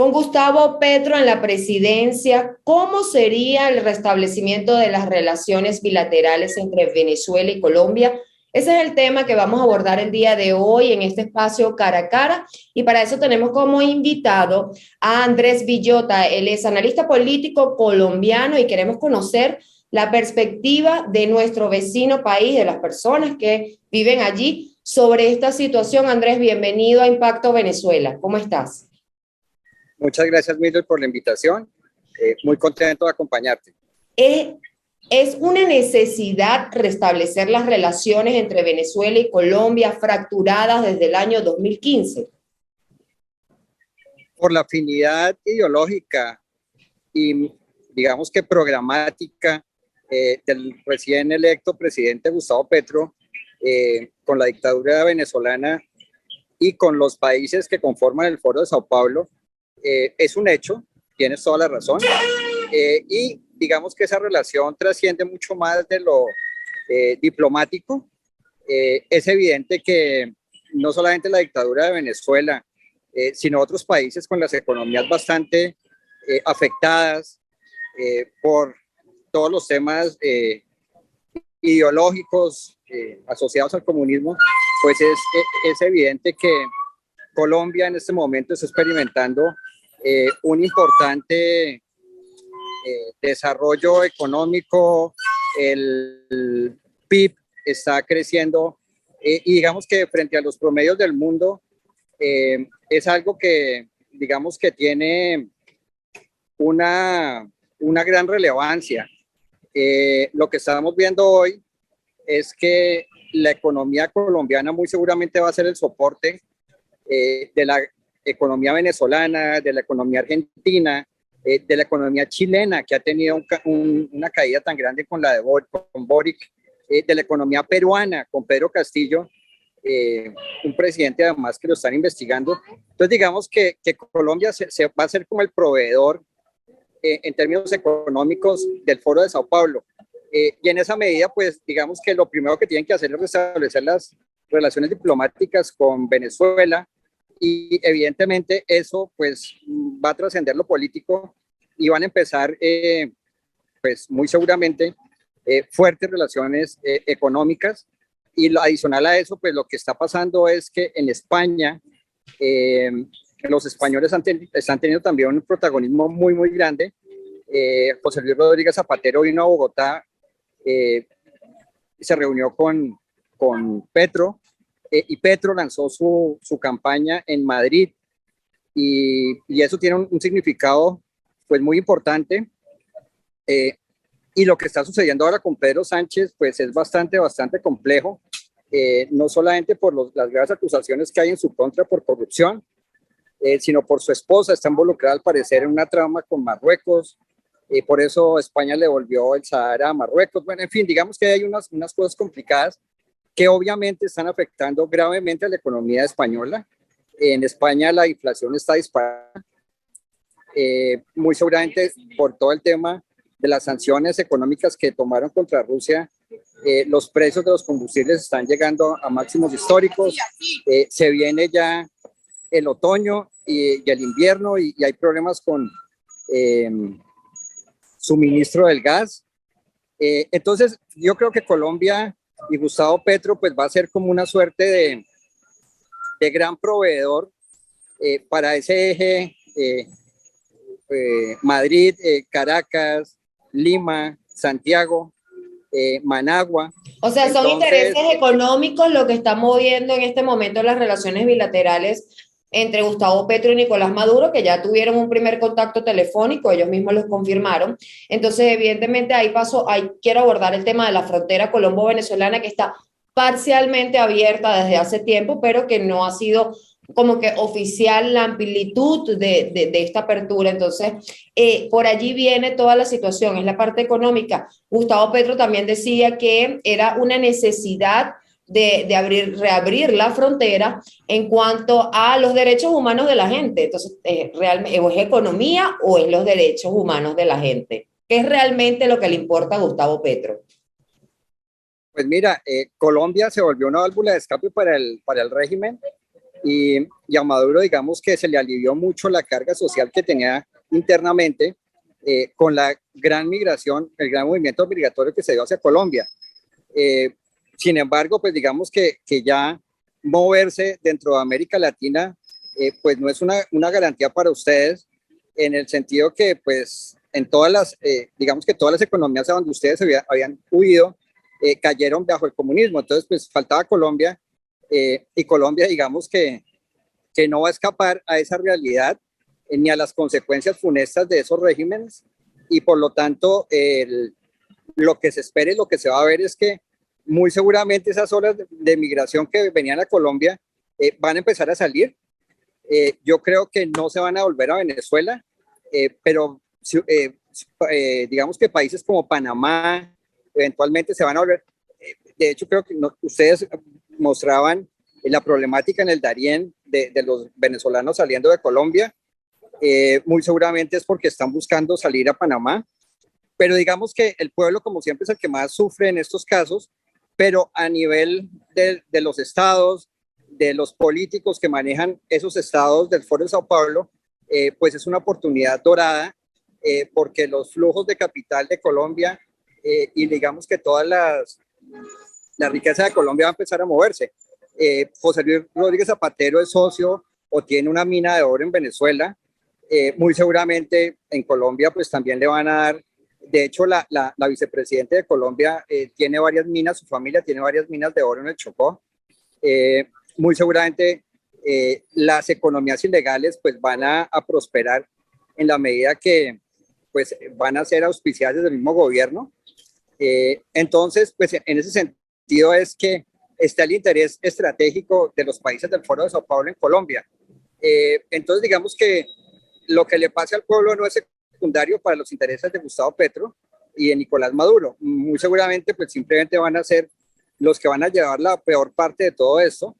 Con Gustavo Petro en la presidencia, ¿cómo sería el restablecimiento de las relaciones bilaterales entre Venezuela y Colombia? Ese es el tema que vamos a abordar el día de hoy en este espacio cara a cara y para eso tenemos como invitado a Andrés Villota. Él es analista político colombiano y queremos conocer la perspectiva de nuestro vecino país, de las personas que viven allí sobre esta situación. Andrés, bienvenido a Impacto Venezuela. ¿Cómo estás? Muchas gracias, Mildred, por la invitación. Muy contento de acompañarte. Es, es una necesidad restablecer las relaciones entre Venezuela y Colombia fracturadas desde el año 2015. Por la afinidad ideológica y, digamos que programática del recién electo presidente Gustavo Petro con la dictadura venezolana y con los países que conforman el Foro de Sao Paulo, es un hecho, tienes toda la razón. Y digamos que esa relación trasciende mucho más de lo diplomático. Es evidente que no solamente la dictadura de Venezuela, sino otros países con las economías bastante afectadas por todos los temas ideológicos asociados al comunismo, pues es evidente que Colombia en este momento está experimentando un importante desarrollo económico, el PIB está creciendo y digamos que frente a los promedios del mundo es algo que digamos que tiene una gran relevancia. Lo que estamos viendo hoy es que la economía colombiana muy seguramente va a ser el soporte de la economía venezolana, de la economía argentina, de la economía chilena, que ha tenido una caída tan grande con la de con Boric, de la economía peruana, con Pedro Castillo, un presidente además que lo están investigando. Entonces digamos que Colombia se va a ser como el proveedor en términos económicos del Foro de Sao Paulo. Y en esa medida, pues digamos que lo primero que tienen que hacer es restablecer las relaciones diplomáticas con Venezuela, y evidentemente eso pues va a trascender lo político y van a empezar pues muy seguramente fuertes relaciones económicas. Y lo adicional a eso, pues lo que está pasando es que en España los españoles están teniendo también un protagonismo muy grande. José Luis Rodríguez Zapatero vino a Bogotá, se reunió con Petro, y Petro lanzó su campaña en Madrid y eso tiene un significado pues muy importante. Y lo que está sucediendo ahora con Pedro Sánchez pues es bastante complejo, no solamente por las graves acusaciones que hay en su contra por corrupción, sino por su esposa, está involucrada al parecer en una trama con Marruecos, por eso España le devolvió el Sahara a Marruecos. Bueno, en fin, digamos que hay unas cosas complicadas que obviamente están afectando gravemente a la economía española. En España la inflación está disparada, muy seguramente por todo el tema de las sanciones económicas que tomaron contra Rusia. Los precios de los combustibles están llegando a máximos históricos, se viene ya el otoño y el invierno y hay problemas con suministro del gas. Entonces yo creo que Colombia y Gustavo Petro pues va a ser como una suerte de gran proveedor para ese eje Madrid, Caracas, Lima, Santiago, Managua. O sea, son intereses económicos lo que está moviendo en este momento las relaciones bilaterales entre Gustavo Petro y Nicolás Maduro, que ya tuvieron un primer contacto telefónico, ellos mismos los confirmaron. Entonces, evidentemente, ahí quiero abordar el tema de la frontera colombo-venezolana, que está parcialmente abierta desde hace tiempo, pero que no ha sido como que oficial la amplitud de esta apertura. Entonces, por allí viene toda la situación, es la parte económica. Gustavo Petro también decía que era una necesidad de reabrir la frontera en cuanto a los derechos humanos de la gente. Entonces, realmente, ¿o es economía o es los derechos humanos de la gente? ¿Qué es realmente lo que le importa a Gustavo Petro? Pues mira, Colombia se volvió una válvula de escape para el régimen. y a Maduro, digamos que se le alivió mucho la carga social que tenía internamente con la gran migración, el gran movimiento migratorio que se dio hacia Colombia. Eh, Sin embargo, pues digamos que ya moverse dentro de América Latina, pues no es una garantía para ustedes, en el sentido que pues en todas las, digamos que todas las economías a donde ustedes habían huido, cayeron bajo el comunismo. Entonces, pues faltaba Colombia, y Colombia, digamos que no va a escapar a esa realidad ni a las consecuencias funestas de esos regímenes, y por lo tanto lo que se espera y lo que se va a ver es que muy seguramente esas olas de migración que venían a Colombia van a empezar a salir. Yo creo que no se van a volver a Venezuela, pero digamos que países como Panamá eventualmente se van a volver. De hecho, creo que ustedes mostraban la problemática en el Darién de los venezolanos saliendo de Colombia. Muy seguramente es porque están buscando salir a Panamá, pero digamos que el pueblo, como siempre, es el que más sufre en estos casos, pero a nivel de los estados, de los políticos que manejan esos estados del Foro de Sao Paulo, pues es una oportunidad dorada, porque los flujos de capital de Colombia, y digamos que todas la riqueza de Colombia va a empezar a moverse. José Luis Rodríguez Zapatero es socio o tiene una mina de oro en Venezuela. Muy seguramente en Colombia pues también le van a dar. De hecho, la vicepresidenta de Colombia tiene varias minas, su familia tiene varias minas de oro en el Chocó. Muy seguramente las economías ilegales pues van a prosperar en la medida que pues van a ser auspiciadas desde el mismo gobierno. Entonces, pues en ese sentido es que está el interés estratégico de los países del Foro de Sao Paulo en Colombia. Entonces, digamos que lo que le pase al pueblo no es secundario para los intereses de Gustavo Petro y de Nicolás Maduro. Muy seguramente, pues simplemente van a ser los que van a llevar la peor parte de todo esto,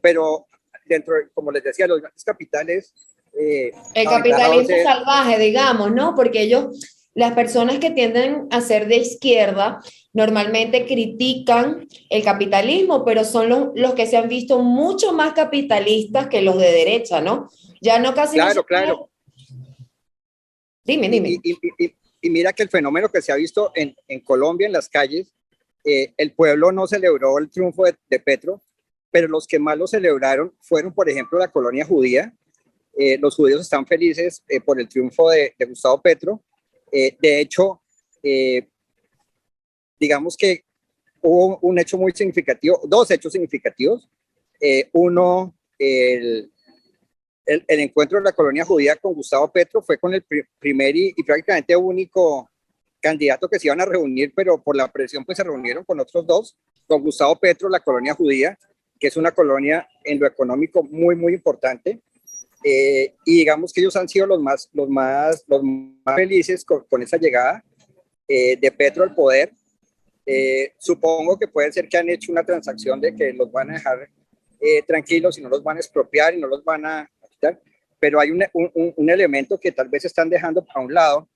pero dentro, como les decía, los grandes capitales. El capitalismo salvaje, digamos, ¿no? Porque las personas que tienden a ser de izquierda, normalmente critican el capitalismo, pero son los que se han visto mucho más capitalistas que los de derecha, ¿no? Ya no casi. Claro, claro. Dime. Y mira que el fenómeno que se ha visto en Colombia, en las calles, el pueblo no celebró el triunfo de Petro, pero los que más lo celebraron fueron, por ejemplo, la colonia judía. Los judíos están felices por el triunfo de Gustavo Petro. De hecho, digamos que hubo un hecho muy significativo, dos hechos significativos. Uno, el encuentro de la colonia judía con Gustavo Petro fue con el primer y prácticamente único candidato que se iban a reunir, pero por la presión pues se reunieron con otros dos, con Gustavo Petro, la colonia judía, que es una colonia en lo económico muy, muy importante. Y digamos que ellos han sido los más felices con esa llegada de Petro al poder. Supongo que puede ser que han hecho una transacción de que los van a dejar tranquilos y no los van a expropiar y no los van a quitar, pero hay un elemento que tal vez están dejando a un lado,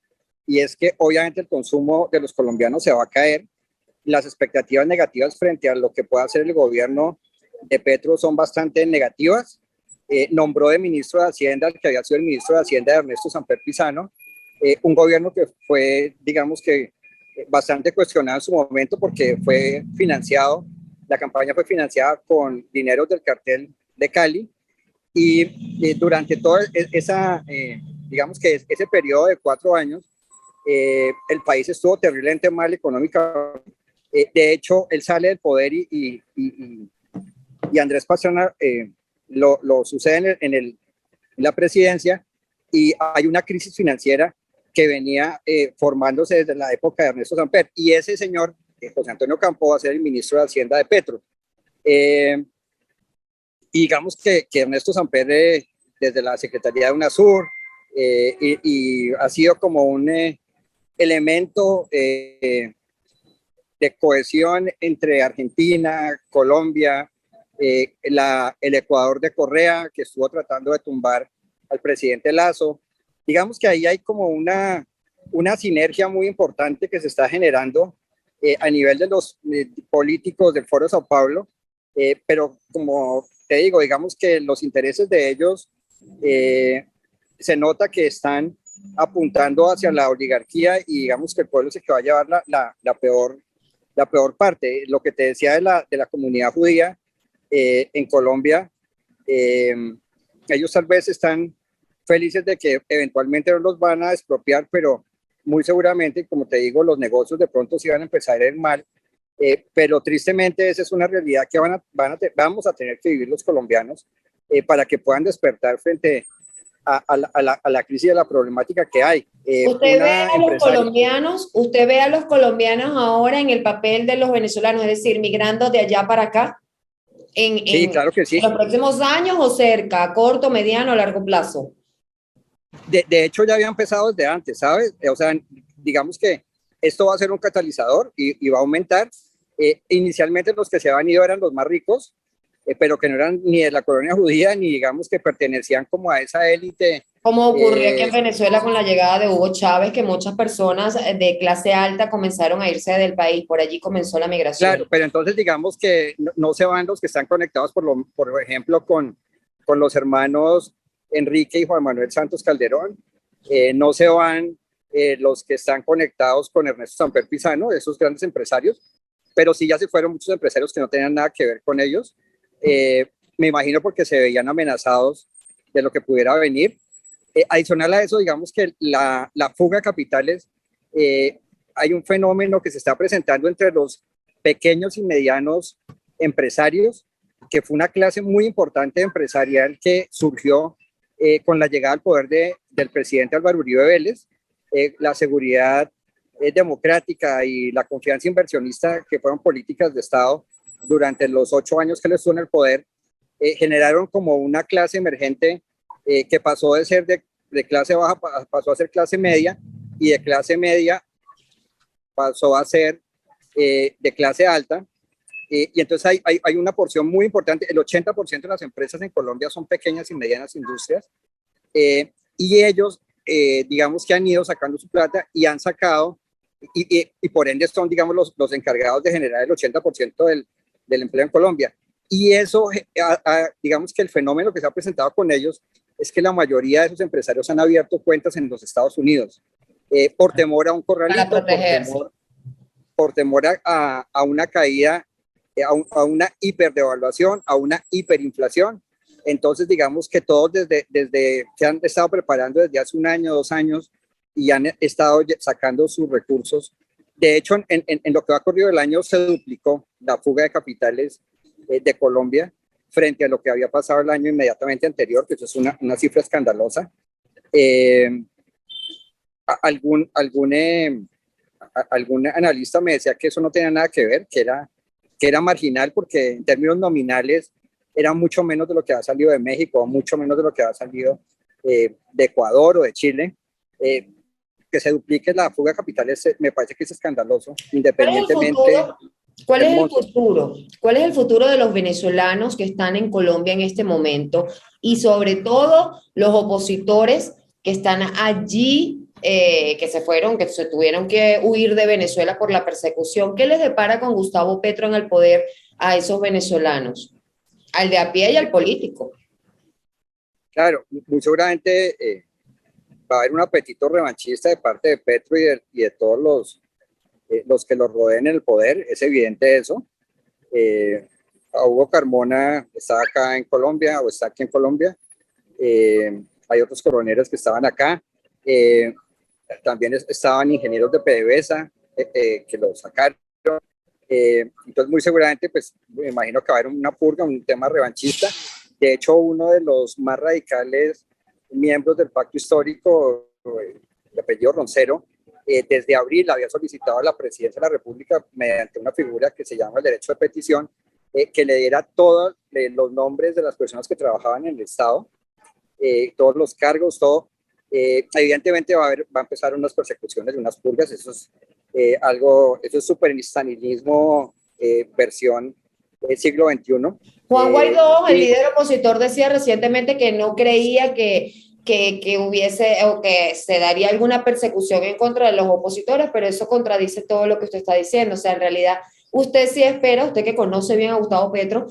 y es que obviamente el consumo de los colombianos se va a caer. Las expectativas negativas frente a lo que pueda hacer el gobierno de Petro son bastante negativas. Nombró de ministro de Hacienda al que había sido el ministro de Hacienda, Ernesto Samper Pizano, un gobierno que fue, digamos que, bastante cuestionado en su momento porque fue financiado, la campaña fue financiada con dinero del cartel de Cali, y durante todo digamos que ese periodo de 4 años, el país estuvo terriblemente mal económicamente. De hecho, él sale del poder y Andrés Pastrana lo sucede en la presidencia, y hay una crisis financiera que venía formándose desde la época de Ernesto Samper, y ese señor, José Antonio Campo, va a ser el ministro de Hacienda de Petro. Y digamos que Ernesto Samper, desde la Secretaría de UNASUR, y ha sido como un elemento de cohesión entre Argentina, Colombia, el Ecuador de Correa, que estuvo tratando de tumbar al presidente Lazo. Digamos que ahí hay como una sinergia muy importante que se está generando a nivel de los políticos del Foro de Sao Paulo, pero como te digo, digamos que los intereses de ellos se nota que están apuntando hacia la oligarquía y digamos que el pueblo es el que va a llevar la peor parte. Lo que te decía de la comunidad judía en Colombia, eh, ellos tal vez están felices de que eventualmente no los van a expropiar, pero muy seguramente, como te digo, los negocios de pronto sí van a empezar a ir mal, pero tristemente esa es una realidad que vamos a tener que vivir los colombianos para que puedan despertar frente a la crisis y a la problemática que hay. Usted ve a los colombianos ahora en el papel de los venezolanos, es decir, migrando de allá para acá Sí, en claro que sí. los próximos años o cerca, a corto, mediano o largo plazo. De hecho, ya había empezado desde antes, ¿sabes? O sea, digamos que esto va a ser un catalizador y va a aumentar. Inicialmente los que se habían ido eran los más ricos, pero que no eran ni de la colonia judía, ni digamos que pertenecían como a esa élite. Como ocurrió aquí en Venezuela con la llegada de Hugo Chávez, que muchas personas de clase alta comenzaron a irse del país, por allí comenzó la migración. Claro, pero entonces digamos que no se van los que están conectados, por ejemplo, con los hermanos Enrique y Juan Manuel Santos Calderón, no se van los que están conectados con Ernesto Samper Pizano, esos grandes empresarios, pero sí ya se fueron muchos empresarios que no tenían nada que ver con ellos, me imagino porque se veían amenazados de lo que pudiera venir. Adicional a eso, digamos que la fuga de capitales, hay un fenómeno que se está presentando entre los pequeños y medianos empresarios, que fue una clase muy importante empresarial que surgió con la llegada al poder del presidente Álvaro Uribe Vélez, la seguridad democrática y la confianza inversionista, que fueron políticas de Estado durante los 8 años que le estuvo en el poder, generaron como una clase emergente que pasó de ser de clase baja, pasó a ser clase media, y de clase media pasó a ser de clase alta. Y entonces hay una porción muy importante, el 80% de las empresas en Colombia son pequeñas y medianas industrias, y ellos, digamos que han ido sacando su plata y han sacado, y por ende son, digamos, los encargados de generar el 80% del empleo en Colombia. Y eso, digamos que el fenómeno que se ha presentado con ellos es que la mayoría de esos empresarios han abierto cuentas en los Estados Unidos por temor a un corralito, por temor a una caída, a una hiperdevaluación, a una hiperinflación. Entonces, digamos que todos desde se han estado preparando desde hace 1 año, 2 años, y han estado sacando sus recursos. De hecho, en lo que va corrido el año se duplicó la fuga de capitales de Colombia frente a lo que había pasado el año inmediatamente anterior, que eso es una cifra escandalosa. Algún analista me decía que eso no tenía nada que ver, que era marginal, porque en términos nominales era mucho menos de lo que ha salido de México, mucho menos de lo que ha salido de Ecuador o de Chile. Que se duplique la fuga de capitales me parece que es escandaloso, independientemente. ¿Cuál es el futuro? ¿Cuál es el futuro de los venezolanos que están en Colombia en este momento? Y sobre todo los opositores que están allí, que se tuvieron que huir de Venezuela por la persecución. ¿Qué les depara con Gustavo Petro en el poder a esos venezolanos? Al de a pie y al político. Claro, muy seguramente va a haber un apetito revanchista de parte de Petro y de todos los que los rodeen en el poder, es evidente eso. A Hugo Carmona está acá en Colombia, o está aquí en Colombia. Hay otros coroneros que estaban acá. También estaban ingenieros de PDVSA que lo sacaron. Entonces, muy seguramente, pues, me imagino que va a haber una purga, un tema revanchista. De hecho, uno de los más radicales miembros del pacto histórico, de apellido Roncero, desde abril había solicitado a la presidencia de la República, mediante una figura que se llama el derecho de petición, que le diera todos los nombres de las personas que trabajaban en el Estado, todos los cargos, todo. Evidentemente va a empezar unas persecuciones, unas purgas. Eso es eso es superstalinismo versión siglo XXI. Juan Guaidó, el líder opositor, decía recientemente que no creía que hubiese o que se daría alguna persecución en contra de los opositores, pero eso contradice todo lo que usted está diciendo. O sea, en realidad Usted sí espera, usted que conoce bien a Gustavo Petro,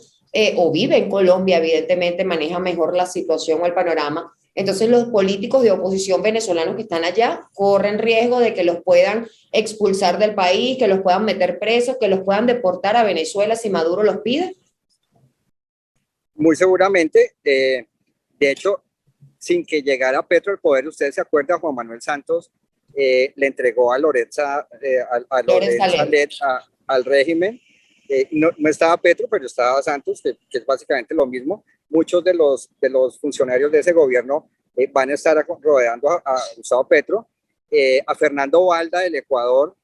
o vive en Colombia, evidentemente maneja mejor la situación o el panorama. Entonces los políticos de oposición venezolanos que están allá corren riesgo de que los puedan expulsar del país, que los puedan meter presos, que los puedan deportar a Venezuela si Maduro los pide. Muy seguramente, de hecho, sin que llegara Petro al poder, usted se acuerda, Juan Manuel Santos le entregó a Lorenza, Led al régimen. No estaba Petro, pero estaba Santos, que es básicamente lo mismo. Muchos de los funcionarios de ese gobierno van a estar rodeando a Gustavo Petro. A Fernando Valda del Ecuador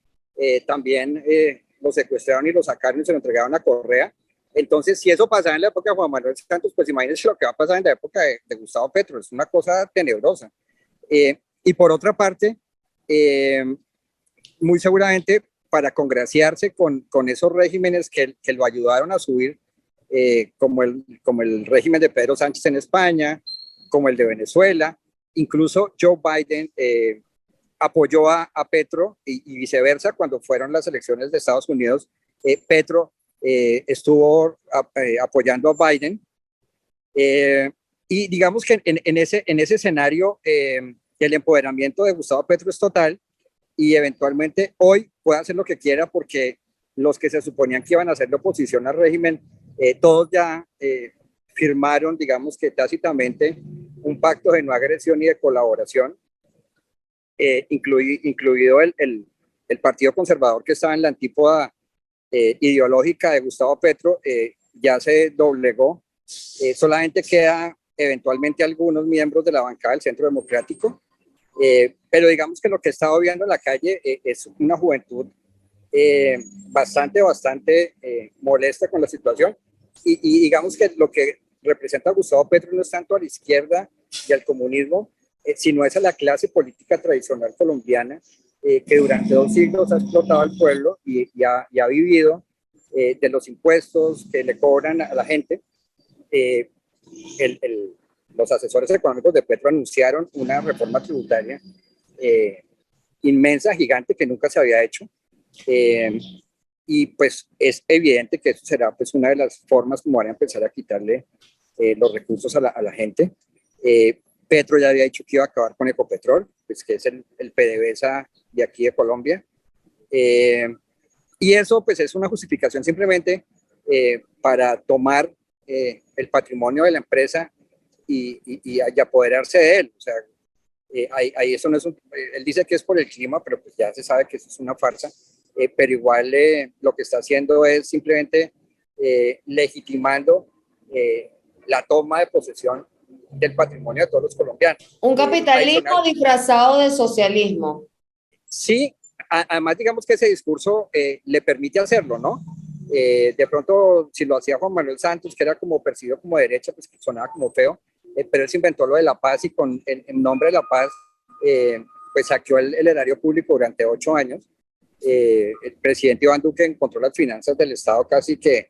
también lo secuestraron y lo sacaron y se lo entregaron a Correa. Entonces, si eso pasaba en la época de Juan Manuel Santos, pues imagínense lo que va a pasar en la época de Gustavo Petro. Es una cosa tenebrosa. Y por otra parte, muy seguramente para congraciarse con esos regímenes que lo ayudaron a subir, como el régimen de Pedro Sánchez en España, como el de Venezuela, incluso Joe Biden apoyó a Petro y viceversa cuando fueron las elecciones de Estados Unidos. Petro estuvo apoyando a Biden, y digamos que en ese escenario el empoderamiento de Gustavo Petro es total, y eventualmente hoy puede hacer lo que quiera porque los que se suponían que iban a hacer la oposición al régimen, todos ya firmaron, digamos que tácitamente, un pacto de no agresión y de colaboración, incluido el Partido Conservador, que estaba en la antípoda ideológica de Gustavo Petro, ya se doblegó. Solamente queda eventualmente algunos miembros de la bancada del Centro Democrático, pero digamos que lo que he estado viendo en la calle es una juventud bastante molesta con la situación, y digamos que lo que representa a Gustavo Petro no es tanto a la izquierda y al comunismo, sino es a la clase política tradicional colombiana, que durante 2 siglos ha explotado al pueblo y ha vivido de los impuestos que le cobran a la gente. Los asesores económicos de Petro anunciaron una reforma tributaria inmensa, gigante, que nunca se había hecho, y pues es evidente que eso será pues una de las formas como van a empezar a quitarle los recursos a la gente. Petro ya había dicho que iba a acabar con Ecopetrol, pues que es el PDVSA de aquí de Colombia, y eso pues es una justificación simplemente para tomar el patrimonio de la empresa y apoderarse de él. O sea, ahí eso no es él dice que es por el clima, pero pues ya se sabe que eso es una farsa, pero igual lo que está haciendo es simplemente legitimando la toma de posesión del patrimonio de todos los colombianos. Un capitalismo disfrazado de socialismo. Sí, además digamos que ese discurso le permite hacerlo, ¿no? De pronto, si lo hacía Juan Manuel Santos, que era como percibido como derecha, pues sonaba como feo, pero él se inventó lo de la paz y en nombre de la paz, pues saqueó el erario público durante 8 años. El presidente Iván Duque encontró las finanzas del Estado casi que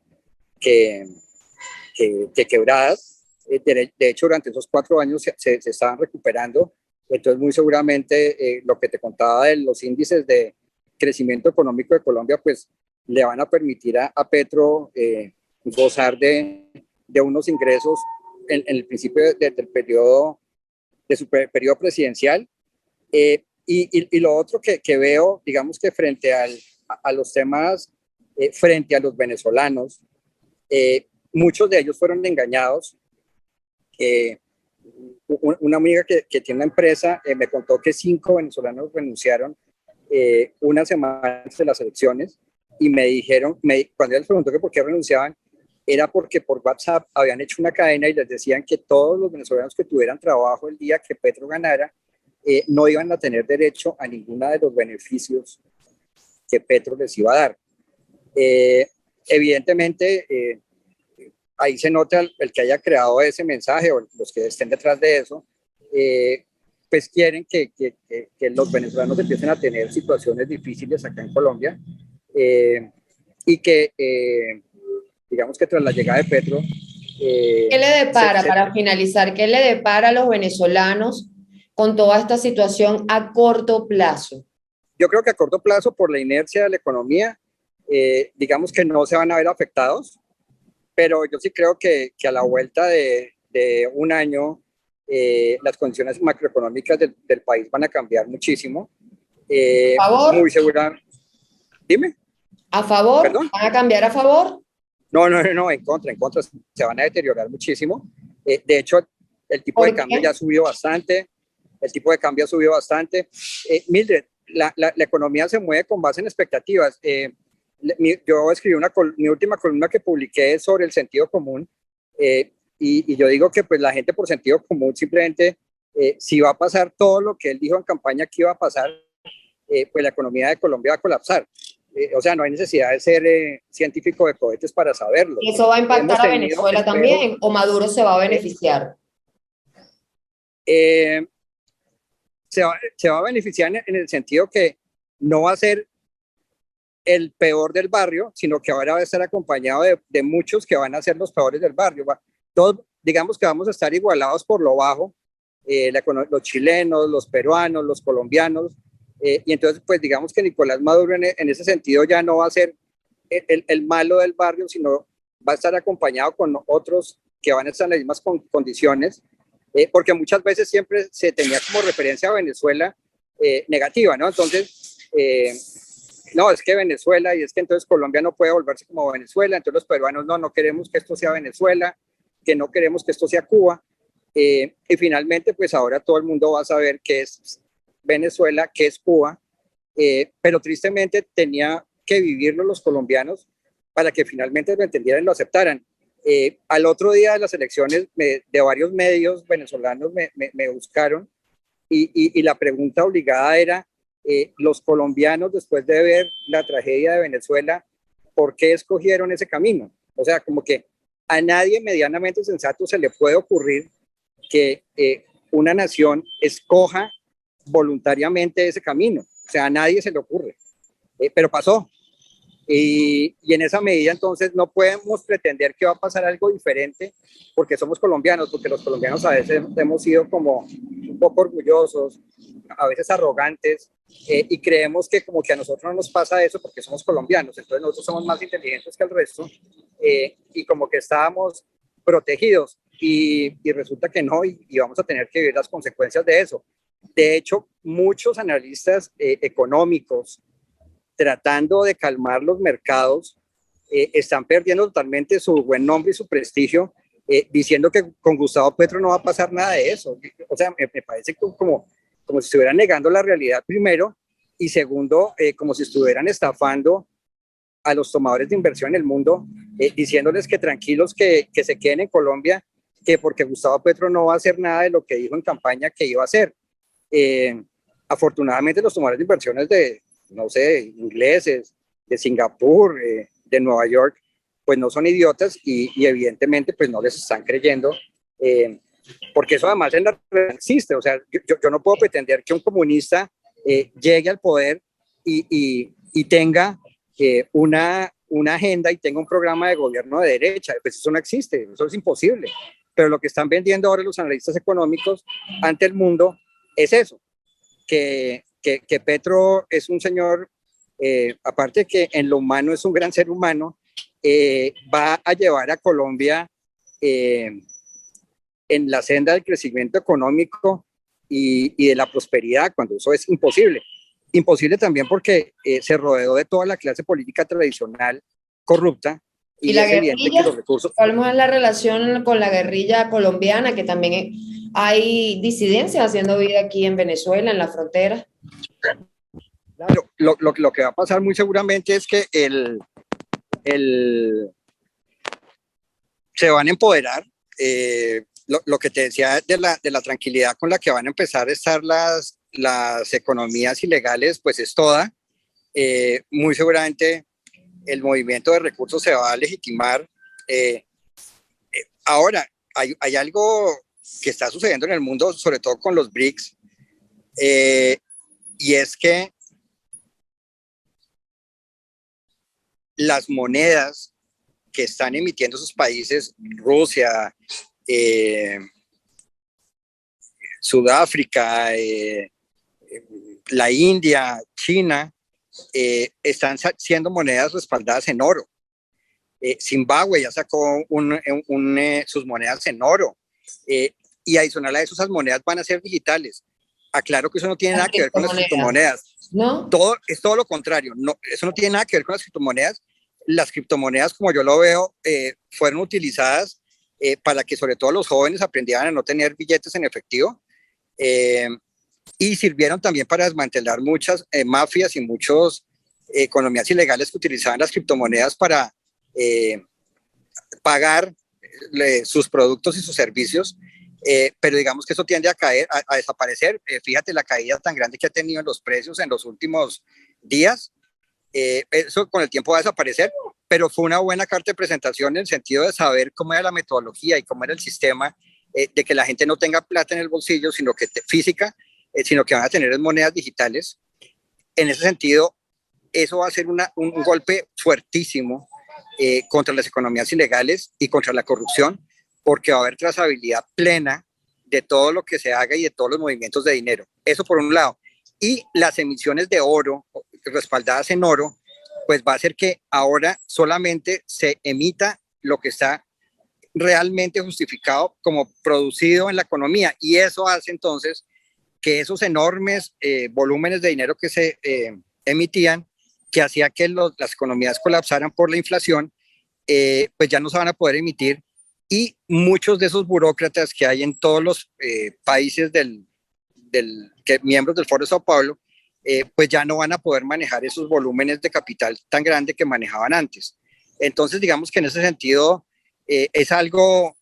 quebradas. De hecho, durante esos 4 años se estaban recuperando. Entonces, muy seguramente lo que te contaba de los índices de crecimiento económico de Colombia, pues le van a permitir a Petro gozar de unos ingresos en el principio del periodo, de su periodo presidencial. Y lo otro que veo, digamos que frente a los temas, frente a los venezolanos, muchos de ellos fueron engañados. Una amiga que tiene una empresa me contó que 5 venezolanos renunciaron una semana antes de las elecciones, y me dijeron, cuando yo les preguntó que por qué renunciaban, era porque por WhatsApp habían hecho una cadena y les decían que todos los venezolanos que tuvieran trabajo el día que Petro ganara no iban a tener derecho a ninguno de los beneficios que Petro les iba a dar. Evidentemente, ahí se nota el que haya creado ese mensaje o los que estén detrás de eso, pues quieren que los venezolanos empiecen a tener situaciones difíciles acá en Colombia, y que digamos que tras la llegada de Petro... ¿Qué le depara, para finalizar, qué le depara a los venezolanos con toda esta situación a corto plazo? Yo creo que a corto plazo, por la inercia de la economía, digamos que no se van a ver afectados, pero yo sí creo que a la vuelta de un año las condiciones macroeconómicas del país van a cambiar muchísimo. ¿A Muy favor? segura. Dime. ¿A favor? ¿Perdón? ¿Van a cambiar a favor? No, en contra, se van a deteriorar muchísimo. De hecho, el tipo de ¿Por cambio ya qué? ha subido bastante, el tipo de cambio ha subido bastante. Mildred, la economía se mueve con base en expectativas. Yo escribí mi última columna que publiqué sobre el sentido común, y yo digo que pues la gente por sentido común simplemente, si va a pasar todo lo que él dijo en campaña que iba a pasar, pues la economía de Colombia va a colapsar. O sea, no hay necesidad de ser científico de cohetes para saberlo. ¿Y eso va a Hemos impactar a tenido, Venezuela espero, también? ¿O Maduro se va a beneficiar? eh, se va a beneficiar en el sentido que no va a ser el peor del barrio, sino que ahora va a estar acompañado de muchos que van a ser los peores del barrio. Todos, digamos que vamos a estar igualados por lo bajo, los chilenos, los peruanos, los colombianos, y entonces pues digamos que Nicolás Maduro en ese sentido ya no va a ser el malo del barrio, sino va a estar acompañado con otros que van a estar en las mismas condiciones, porque muchas veces siempre se tenía como referencia a Venezuela negativa, ¿no? Entonces, no, es que Venezuela, y es que entonces Colombia no puede volverse como Venezuela, entonces los peruanos no queremos que esto sea Venezuela, que no queremos que esto sea Cuba, y finalmente pues ahora todo el mundo va a saber qué es Venezuela, qué es Cuba, pero tristemente tenía que vivirlo los colombianos para que finalmente lo entendieran y lo aceptaran. Al otro día de las elecciones, de varios medios venezolanos me buscaron, y la pregunta obligada era, los colombianos, después de ver la tragedia de Venezuela, ¿por qué escogieron ese camino? O sea, como que a nadie medianamente sensato se le puede ocurrir que una nación escoja voluntariamente ese camino. O sea, a nadie se le ocurre. Pero pasó. Y en esa medida entonces no podemos pretender que va a pasar algo diferente porque somos colombianos, porque los colombianos a veces hemos sido como un poco orgullosos, a veces arrogantes, y creemos que como que a nosotros no nos pasa eso porque somos colombianos, entonces nosotros somos más inteligentes que el resto, y como que estábamos protegidos, y resulta que no, y vamos a tener que vivir las consecuencias de eso. De hecho, muchos analistas económicos, tratando de calmar los mercados, están perdiendo totalmente su buen nombre y su prestigio, diciendo que con Gustavo Petro no va a pasar nada de eso. O sea, me parece como si estuvieran negando la realidad primero, y segundo, como si estuvieran estafando a los tomadores de inversión en el mundo, diciéndoles que tranquilos, que se queden en Colombia, que porque Gustavo Petro no va a hacer nada de lo que dijo en campaña que iba a hacer. Eh, Afortunadamente los tomadores de inversiones de, no sé, ingleses, de Singapur, de Nueva York, pues no son idiotas, y evidentemente pues no les están creyendo, porque eso además en la realidad existe. O sea, yo no puedo pretender que un comunista llegue al poder y tenga una agenda y tenga un programa de gobierno de derecha. Pues eso no existe, eso es imposible. Pero lo que están vendiendo ahora los analistas económicos ante el mundo es eso, que Petro es un señor, aparte que en lo humano es un gran ser humano, va a llevar a Colombia en la senda del crecimiento económico y de la prosperidad, cuando eso es imposible. Imposible también porque se rodeó de toda la clase política tradicional corrupta, ¿Y y la es evidente que guerrilla? los recursos... ¿Cuál es la relación con la guerrilla colombiana, que también hay disidencias haciendo vida aquí en Venezuela, en la frontera? Claro, lo que va a pasar muy seguramente es que el se van a empoderar. Lo que te decía de la tranquilidad con la que van a empezar a estar las economías ilegales, pues es toda. Muy seguramente el movimiento de recursos se va a legitimar. Ahora, hay algo que está sucediendo en el mundo, sobre todo con los BRICS, y es que las monedas que están emitiendo esos países, Rusia, Sudáfrica, la India, China, están siendo monedas respaldadas en oro. Zimbabue ya sacó sus monedas en oro, y adicional a eso, esas monedas van a ser digitales. Aclaro que eso no tiene nada que ver con las criptomonedas. ¿No? Es todo lo contrario. No, eso no tiene nada que ver con las criptomonedas. Las criptomonedas, como yo lo veo, fueron utilizadas para que sobre todo los jóvenes aprendieran a no tener billetes en efectivo, y sirvieron también para desmantelar muchas mafias y muchas economías ilegales que utilizaban las criptomonedas para pagar sus productos y sus servicios. Pero digamos que eso tiende a caer, a desaparecer. Fíjate la caída tan grande que ha tenido en los precios en los últimos días. Eso con el tiempo va a desaparecer, pero fue una buena carta de presentación en el sentido de saber cómo era la metodología y cómo era el sistema, de que la gente no tenga plata en el bolsillo, sino que física, sino que van a tener monedas digitales. En ese sentido, eso va a ser un golpe fuertísimo contra las economías ilegales y contra la corrupción, porque va a haber trazabilidad plena de todo lo que se haga y de todos los movimientos de dinero. Eso por un lado. Y las emisiones de oro, respaldadas en oro, pues va a hacer que ahora solamente se emita lo que está realmente justificado como producido en la economía. Y eso hace entonces que esos enormes volúmenes de dinero que se emitían, que hacía que las economías colapsaran por la inflación, pues ya no se van a poder emitir, y muchos de esos burócratas que hay en todos los países miembros del Foro de Sao Paulo, pues ya no van a poder manejar esos volúmenes de capital tan grande que manejaban antes. Entonces, digamos que en ese sentido es algo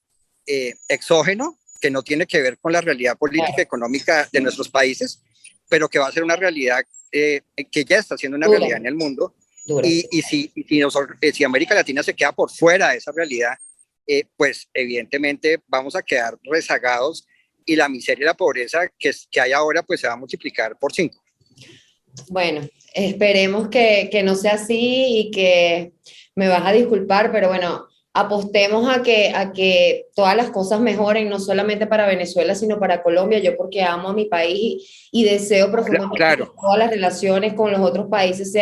exógeno, que no tiene que ver con la realidad política y económica de nuestros países, pero que va a ser una realidad que ya está siendo una realidad en el mundo. Y si América Latina se queda por fuera de esa realidad, pues evidentemente vamos a quedar rezagados, y la miseria y la pobreza que hay ahora pues se va a multiplicar por 5. Bueno, esperemos que no sea así, y que me vas a disculpar, pero bueno, apostemos a que todas las cosas mejoren, no solamente para Venezuela, sino para Colombia. Yo, porque amo a mi país y deseo profundamente que todas las relaciones con los otros países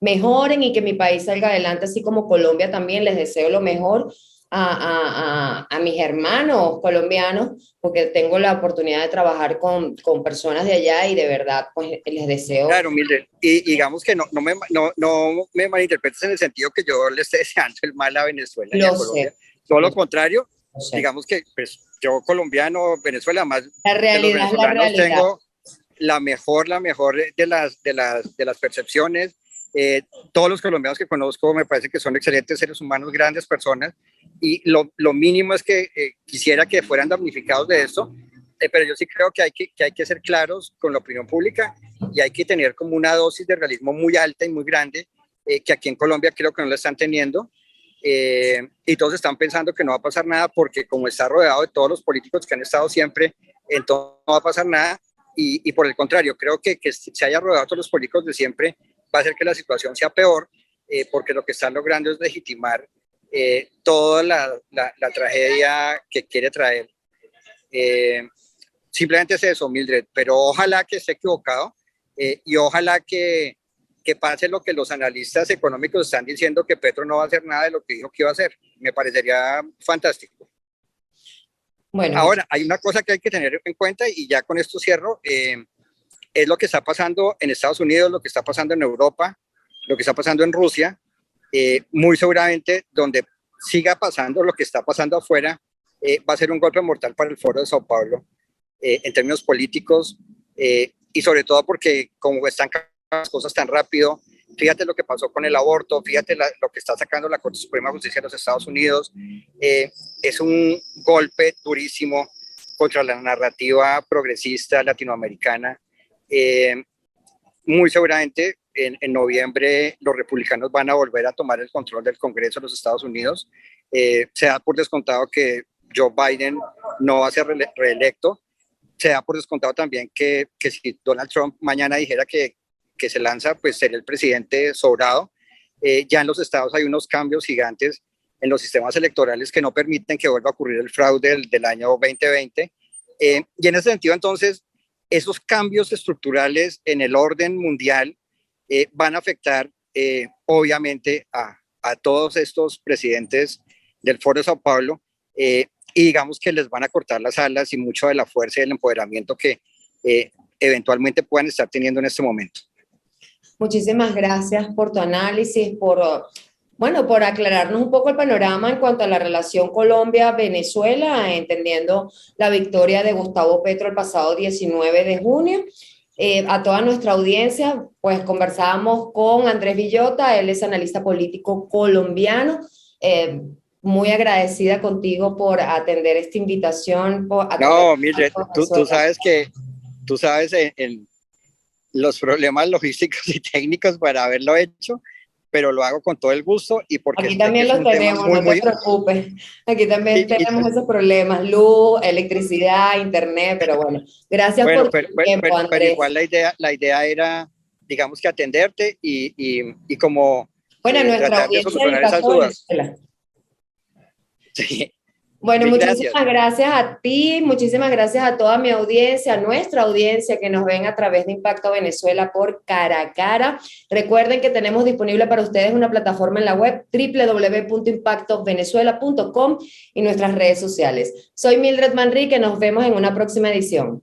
mejoren, y que mi país salga adelante, así como Colombia también. Les deseo lo mejor a mis hermanos colombianos, porque tengo la oportunidad de trabajar con personas de allá, y de verdad, pues les deseo. Claro, Mildred, y digamos que no me malinterpretes en el sentido que yo le esté deseando el mal a Venezuela ni a Colombia. Todo lo contrario, digamos que pues yo colombiano, Venezuela, más la realidad, de los venezolanos, tengo la mejor de las percepciones. Todos los colombianos que conozco me parece que son excelentes seres humanos, grandes personas, y lo mínimo es que quisiera que fueran damnificados de esto, pero yo sí creo que hay que ser claros con la opinión pública, y hay que tener como una dosis de realismo muy alta y muy grande, que aquí en Colombia creo que no la están teniendo, y todos están pensando que no va a pasar nada, porque como está rodeado de todos los políticos que han estado siempre, entonces no va a pasar nada. Y por el contrario, creo que se haya rodeado a todos los políticos de siempre va a hacer que la situación sea peor, porque lo que están logrando es legitimar toda la tragedia que quiere traer. Simplemente es eso, Mildred, pero ojalá que esté equivocado, y ojalá que pase lo que los analistas económicos están diciendo, que Petro no va a hacer nada de lo que dijo que iba a hacer. Me parecería fantástico. Bueno, ahora, hay una cosa que hay que tener en cuenta, y ya con esto cierro, es lo que está pasando en Estados Unidos, lo que está pasando en Europa, lo que está pasando en Rusia. Muy seguramente, donde siga pasando lo que está pasando afuera, va a ser un golpe mortal para el Foro de Sao Paulo, en términos políticos, y sobre todo porque como están las cosas tan rápido. Fíjate lo que pasó con el aborto, fíjate lo que está sacando la Corte Suprema de Justicia de los Estados Unidos. Es un golpe durísimo contra la narrativa progresista latinoamericana. Muy seguramente en noviembre los republicanos van a volver a tomar el control del Congreso de los Estados Unidos. Se da por descontado que Joe Biden no va a ser reelecto. Se da por descontado también que si Donald Trump mañana dijera que se lanza, pues sería el presidente sobrado. Ya en los estados hay unos cambios gigantes en los sistemas electorales que no permiten que vuelva a ocurrir el fraude del año 2020. Y en ese sentido, entonces, esos cambios estructurales en el orden mundial van a afectar obviamente a todos estos presidentes del Foro de Sao Paulo, y digamos que les van a cortar las alas y mucho de la fuerza y el empoderamiento que eventualmente puedan estar teniendo en este momento. Muchísimas gracias por tu análisis, por aclararnos un poco el panorama en cuanto a la relación Colombia-Venezuela, entendiendo la victoria de Gustavo Petro el pasado 19 de junio. A toda nuestra audiencia, pues conversábamos con Andrés Villota, él es analista político colombiano. Muy agradecida contigo por atender esta invitación. No, Mildred, tú sabes en los problemas logísticos y técnicos para haberlo hecho, pero lo hago con todo el gusto y porque aquí también los tenemos, no te preocupes. Aquí también tenemos esos problemas, luz, electricidad, internet, pero bueno, gracias por tu tiempo, Andrés. Pero igual la idea era, digamos que atenderte y como nuestra audiencia de esas dudas. Sí. Bueno, muchísimas gracias a ti, muchísimas gracias a toda mi audiencia, a nuestra audiencia que nos ven a través de Impacto Venezuela por Cara a Cara. Recuerden que tenemos disponible para ustedes una plataforma en la web www.impactovenezuela.com y nuestras redes sociales. Soy Mildred Manrique, nos vemos en una próxima edición.